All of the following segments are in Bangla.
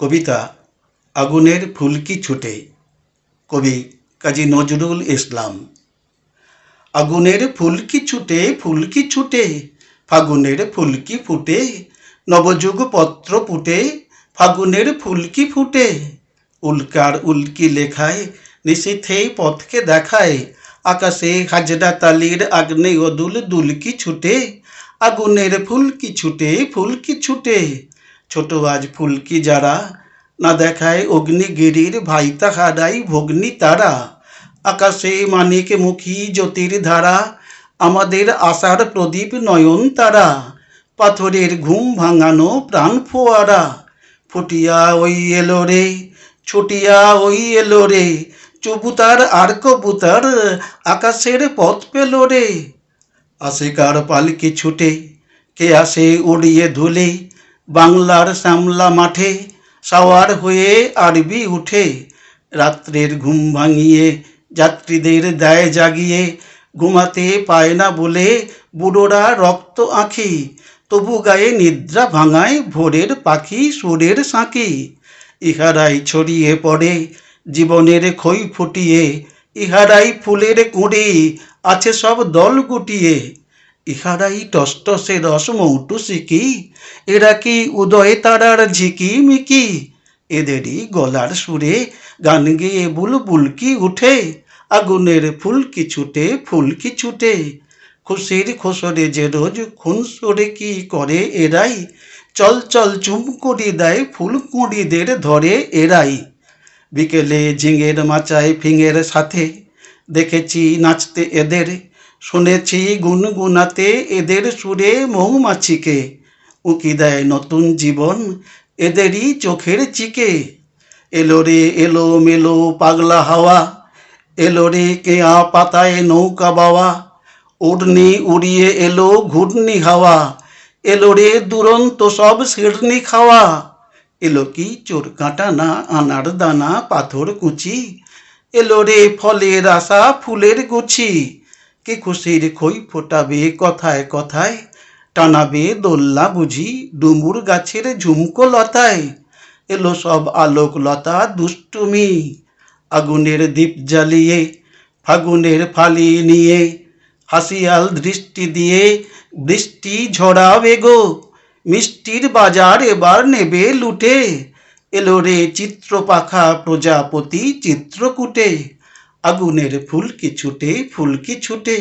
কবিতা আগুনের ফুলকি ছুটে। কবি কাজী নজরুল ইসলাম। আগুনের ফুলকি ছুটে, ফুলকি ছুটে, ফাগুনের ফুলকি ফুটে, নবযুগ পত্র ফুটে, ফাগুনের ফুলকি ফুটে। উল্কার উল্কি লেখায় নিশীথেই পথকে দেখায়, আকাশে হাজরা তালির আগ্নেয় দুল দুলকি ছুটে। আগুনের ফুলকি ছুটে, ফুলকি ছুটে। ছোট আজ ফুলকি যারা, না দেখায় অগ্নিগিরির ভাই তাহারাই ভগ্নি তারা। আকাশে মানিক মুখী জ্যোতির ধারা, আমাদের আশার প্রদীপ নয়ন তারা। পাথরের ঘুম ভাঙানো প্রাণ ফোয়ারা, ফুটিয়া ওই এলো রে, ছুটিয়া ওই এলো রে। চুবুতার আর কবুতার আকাশের পথ পেল রে। আসে কার পালকি ছুটে, কে আসে উড়িয়ে ধুলে, বাংলার শ্যামলা মাঠে সাওয়ার হয়ে আরবি উঠে। রাত্রের ঘুম ভাঙিয়ে যাত্রীদের দেয় জাগিয়ে, ঘুমাতে পায় না বলে বুড়োরা রক্ত আঁখি, তবু গায়ে নিদ্রা ভাঙায় ভোরের পাখি সুরের সাঁকি। ইহারাই ছড়িয়ে পড়ে জীবনের খই ফুটিয়ে, ইহারাই ফুলের কুঁড়ি আছে সব দল গুটিয়ে। ইহারাই টসটসে রস মৌটুসিকি, এরা কি উদয় তারার ঝিকি মিকি। এদেরই গলার সুরে গান গেয়ে বুলবুলকি উঠে। আগুনের ফুলকি ছুটে, ফুলকি ছুটে। খুশির খোসরে যে রোজ খুন সরে কি করে এরাই, চল চল চুম করি দেয় ফুলকুঁড়িদের ধরে এরাই। বিকেলে ঝিঙের মাচায় ফিঙের সাথে দেখেছি নাচতে এদের, শুনেছি গুনগুনাতে এদের সুরে মৌমাছিকে। উঁকি দেয় নতুন জীবন এদেরই চোখের চিকে। এলো রে এলো মেলো পাগলা হাওয়া, এলো রে কেয়া পাতায় নৌকা বাওয়া, উড়নি উড়িয়ে এলো ঘূর্ণি হাওয়া, এলো রে দুরন্ত সব শিরনি খাওয়া। এলো কি চোর কাঁটা না আনার দানা পাথর কুচি, এলো রে ফলের আশা ফুলের গুছি। কে খুশির খই ফোটাবে কথায় কথায়, টানাবে দোল্লা বুঝি ডুমুর গাছের ঝুমকো লতায়। এলো সব আলোক লতা দুষ্টুমি, আগুনের দ্বীপ জ্বালিয়ে ফাগুনের ফালি নিয়ে, হাসিয়াল দৃষ্টি দিয়ে বৃষ্টি ঝরাবে গো, মিষ্টির বাজার এবার নেবে লুটে। এলো রে চিত্রপাখা প্রজাপতি চিত্রকূটে। আগুনের ফুলকি ছুটে, ফুলকি ছুটে।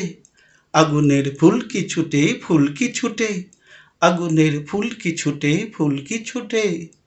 আগুনের ফুলকি ছুটে, ফুলকি ছুটে। আগুনের ফুলকি ছুটে, ফুলকি ছুটে।